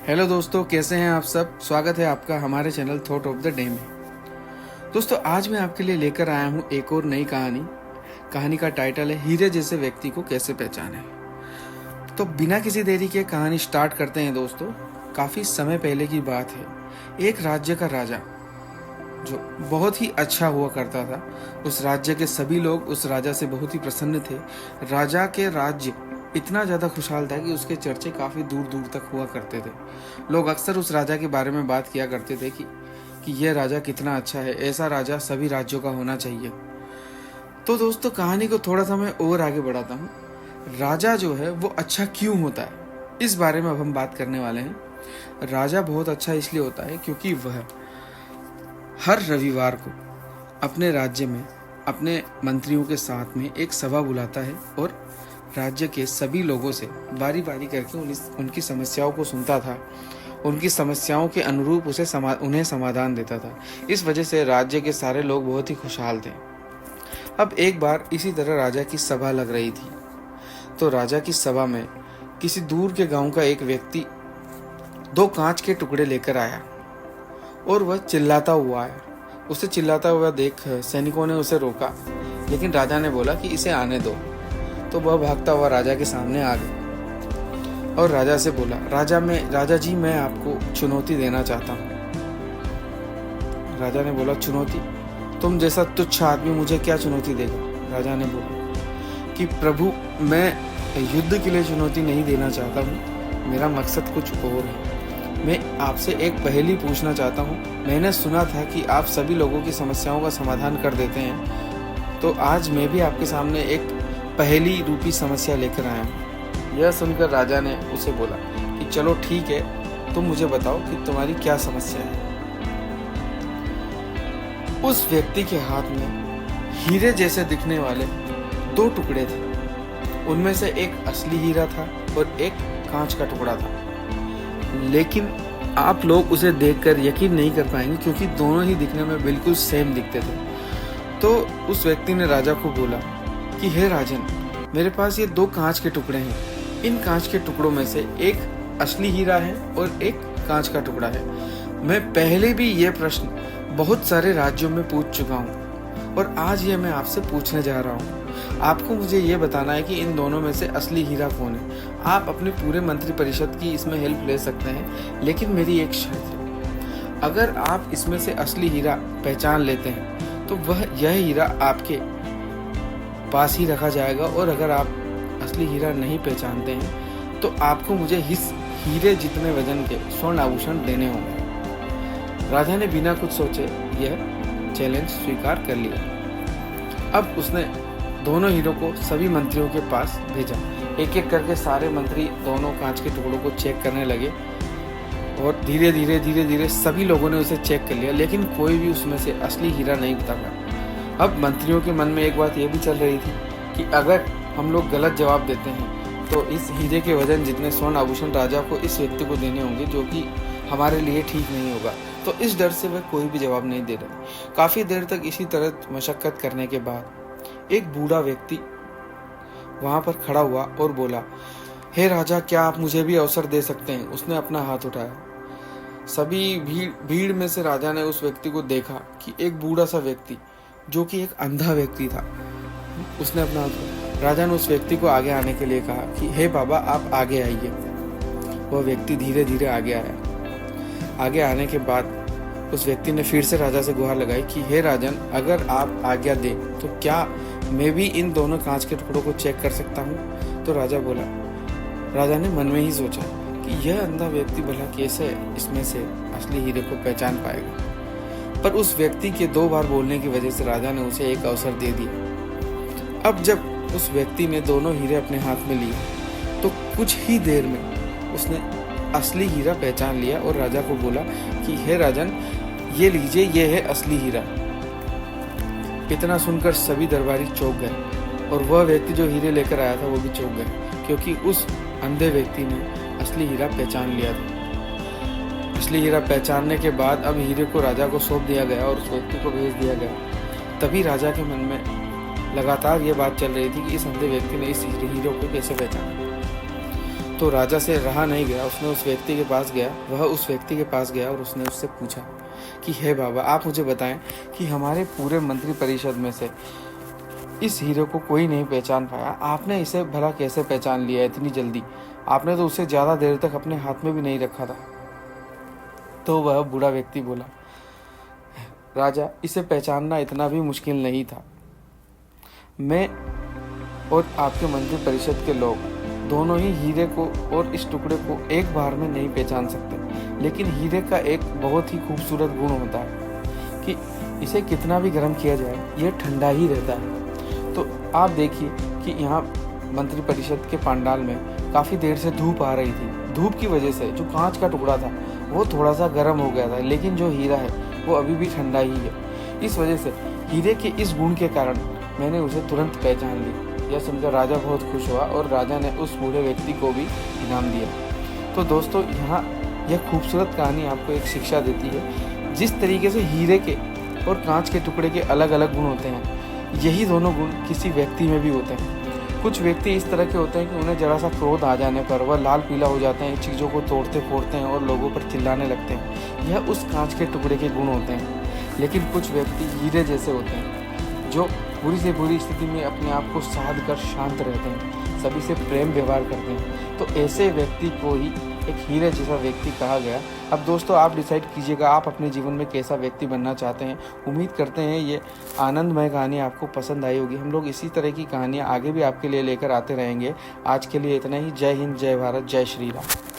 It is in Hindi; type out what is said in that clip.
हेलो दोस्तों, कैसे हैं आप सब। स्वागत है आपका हमारे channel thought of the day में। दोस्तों, आज मैं आपके लिए लेकर आया हूं एक और नई कहानी का टाइटल है हीरे जैसे व्यक्ति को कैसे पहचाने। तो बिना किसी देरी के कहानी स्टार्ट करते हैं। दोस्तों, काफी समय पहले की बात है। एक राज्य का राजा जो बहुत ही अच्छा हुआ करता था। उस राज्य के सभी लोग उस राजा से बहुत ही प्रसन्न थे। राजा के राज्य इतना ज़्यादा खुशहाल था कि उसके चर्चे काफ़ी दूर दूर तक हुआ करते थे। लोग अक्सर उस राजा के बारे में बात किया करते थे कि यह राजा कितना अच्छा है, ऐसा राजा सभी राज्यों का होना चाहिए। तो दोस्तों, कहानी को थोड़ा सा मैं और आगे बढ़ाता हूँ। राजा जो है वो अच्छा क्यों होता है, इस बारे में अब हम बात करने वाले हैं। राजा बहुत अच्छा इसलिए होता है क्योंकि वह हर रविवार को अपने राज्य में अपने मंत्रियों के साथ में एक सभा बुलाता है और राज्य के सभी लोगों से बारी बारी करके उनकी समस्याओं को सुनता था। उनकी समस्याओं के अनुरूप उन्हें समाधान देता था। इस वजह से राज्य के सारे लोग बहुत ही खुशहाल थे। अब एक बार इसी तरह राजा की सभा लग रही थी। तो राजा की सभा में किसी दूर के गांव का एक व्यक्ति 2 कांच के टुकड़े लेकर आया और वह चिल्लाता हुआ आया। उसे चिल्लाता हुआ देख सैनिकों ने उसे रोका, लेकिन राजा ने बोला कि इसे आने दो। तो वह भागता हुआ राजा के सामने आ गया और राजा से बोला, राजा जी, मैं आपको चुनौती देना चाहता हूँ। राजा ने बोला, चुनौती? तुम जैसा तुच्छ आदमी मुझे क्या चुनौती देगा? राजा ने बोला कि प्रभु, मैं युद्ध के लिए चुनौती नहीं देना चाहता हूँ, मेरा मकसद कुछ और है। मैं आपसे एक पहेली पूछना चाहता हूँ। मैंने सुना था कि आप सभी लोगों की समस्याओं का समाधान कर देते हैं, तो आज मैं भी आपके सामने एक पहेली रूपी समस्या लेकर आया हूँ। यह सुनकर राजा ने उसे बोला कि चलो ठीक है, तुम मुझे बताओ कि तुम्हारी क्या समस्या है। उस व्यक्ति के हाथ में हीरे जैसे दिखने वाले 2 टुकड़े थे। उनमें से एक असली हीरा था और एक कांच का टुकड़ा था। लेकिन आप लोग उसे देखकर यकीन नहीं कर पाएंगे क्योंकि दोनों ही दिखने में बिल्कुल सेम दिखते थे। तो उस व्यक्ति ने राजा को बोला कि हे राजन, मेरे पास ये 2 कांच के टुकड़े हैं। इन कांच के टुकड़ों में से एक असली हीरा है और एक कांच का टुकड़ा है। मैं पहले भी ये प्रश्न बहुत सारे राज्यों में पूछ चुका हूँ और आज ये मैं आपसे पूछने जा रहा हूँ। आपको मुझे ये बताना है कि इन दोनों में से असली हीरा कौन है। आप अपने पूरे मंत्री परिषद की इसमें हेल्प ले सकते हैं, लेकिन मेरी एक शर्त है। अगर आप इसमें से असली हीरा पहचान लेते हैं तो यह हीरा आपके पास ही रखा जाएगा, और अगर आप असली हीरा नहीं पहचानते हैं तो आपको मुझे हीरे जितने वजन के स्वर्ण आभूषण देने होंगे। राजा ने बिना कुछ सोचे यह चैलेंज स्वीकार कर लिया। अब उसने दोनों हीरो को सभी मंत्रियों के पास भेजा। एक एक करके सारे मंत्री दोनों कांच के टुकड़ों को चेक करने लगे और धीरे धीरे सभी लोगों ने उसे चेक कर लिया, लेकिन कोई भी उसमें से असली हीरा नहीं बता पाया। अब मंत्रियों के मन में एक बात यह भी चल रही थी कि अगर हम लोग गलत जवाब देते हैं तो इस हीरे के वजन जितने स्वर्ण आभूषण राजा को इस व्यक्ति को देने होंगे, जो कि हमारे लिए ठीक नहीं होगा। तो इस डर से वह कोई भी जवाब नहीं दे रहे। काफी देर तक इसी तरह मशक्कत करने के बाद एक बूढ़ा व्यक्ति वहां पर खड़ा हुआ और बोला, हे राजा, क्या आप मुझे भी अवसर दे सकते हैं? उसने अपना हाथ उठाया। सभी भीड़ में से राजा ने उस व्यक्ति को देखा कि एक बूढ़ा सा व्यक्ति, जो कि एक अंधा व्यक्ति था, उसने अपना हाथ। राजा ने उस व्यक्ति को आगे आने के लिए कहा कि हे बाबा, आप आगे आइए। वह व्यक्ति धीरे धीरे आगे आया। आगे आने के बाद उस व्यक्ति ने फिर से राजा से गुहार लगाई कि हे राजन, अगर आप आज्ञा दें तो क्या मैं भी इन दोनों कांच के टुकड़ों को चेक कर सकता हूँ? तो राजा ने मन में ही सोचा कि यह अंधा व्यक्ति भला कैसे इसमें से असली हीरे को पहचान पाएगा। पर उस व्यक्ति के 2 बार बोलने की वजह से राजा ने उसे एक अवसर दे दिया। अब जब उस व्यक्ति ने दोनों हीरे अपने हाथ में लिए तो कुछ ही देर में उसने असली हीरा पहचान लिया और राजा को बोला कि हे राजन, ये लीजिए, ये है असली हीरा। इतना सुनकर सभी दरबारी चौंक गए और वह व्यक्ति जो हीरे लेकर आया था वो भी चौंक गए, क्योंकि उस अंधे व्यक्ति ने असली हीरा पहचान लिया था। असली हीरा पहचानने के बाद अब हीरे को राजा को सौंप दिया गया और उस व्यक्ति को भेज दिया गया। तभी राजा के मन में लगातार ये बात चल रही थी कि इस अंधे व्यक्ति ने इस हीरे को कैसे पहचाना। तो राजा से रहा नहीं गया, उसने उस व्यक्ति के पास गया, वह उस व्यक्ति के पास गया और उसने उससे पूछा कि हे बाबा, आप मुझे बताएं कि हमारे पूरे मंत्री परिषद में से इस हीरे को कोई नहीं पहचान पाया, आपने इसे भला कैसे पहचान लिया इतनी जल्दी? आपने तो उसे ज़्यादा देर तक अपने हाथ में भी नहीं रखा था। तो वह बूढ़ा व्यक्ति बोला, राजा, इसे पहचानना इतना भी मुश्किल नहीं था। मैं और आपके मंत्री परिषद के लोग दोनों ही हीरे को और इस टुकड़े को एक बार में नहीं पहचान सकते, लेकिन हीरे का एक बहुत ही खूबसूरत गुण होता है कि इसे कितना भी गर्म किया जाए यह ठंडा ही रहता है। तो आप देखिए कि यहाँ मंत्री परिषद के पंडाल में काफ़ी देर से धूप आ रही थी। धूप की वजह से जो कांच का टुकड़ा था वो थोड़ा सा गर्म हो गया था, लेकिन जो हीरा है वो अभी भी ठंडा ही है। इस वजह से हीरे के इस गुण के कारण मैंने उसे तुरंत पहचान ली। यह सुनकर राजा बहुत खुश हुआ और राजा ने उस बूढ़े व्यक्ति को भी इनाम दिया। तो दोस्तों, यहाँ यह खूबसूरत कहानी आपको एक शिक्षा देती है। जिस तरीके से हीरे के और कांच के टुकड़े के अलग अलग गुण होते हैं, यही दोनों गुण किसी व्यक्ति में भी होते हैं। कुछ व्यक्ति इस तरह के होते हैं कि उन्हें जरा सा क्रोध आ जाने पर वह लाल पीला हो जाते हैं, चीज़ों को तोड़ते फोड़ते हैं और लोगों पर चिल्लाने लगते हैं। यह उस कांच के टुकड़े के गुण होते हैं। लेकिन कुछ व्यक्ति हीरे जैसे होते हैं जो बुरी से बुरी स्थिति में अपने आप को साध कर शांत रहते हैं, सभी से प्रेम व्यवहार करते हैं। तो ऐसे व्यक्ति को ही एक हीरे जैसा व्यक्ति कहा गया। अब दोस्तों, आप डिसाइड कीजिएगा आप अपने जीवन में कैसा व्यक्ति बनना चाहते हैं। उम्मीद करते हैं ये आनंदमय कहानी आपको पसंद आई होगी। हम लोग इसी तरह की कहानियाँ आगे भी आपके लिए लेकर आते रहेंगे। आज के लिए इतना ही। जय हिंद, जय भारत, जय श्री राम।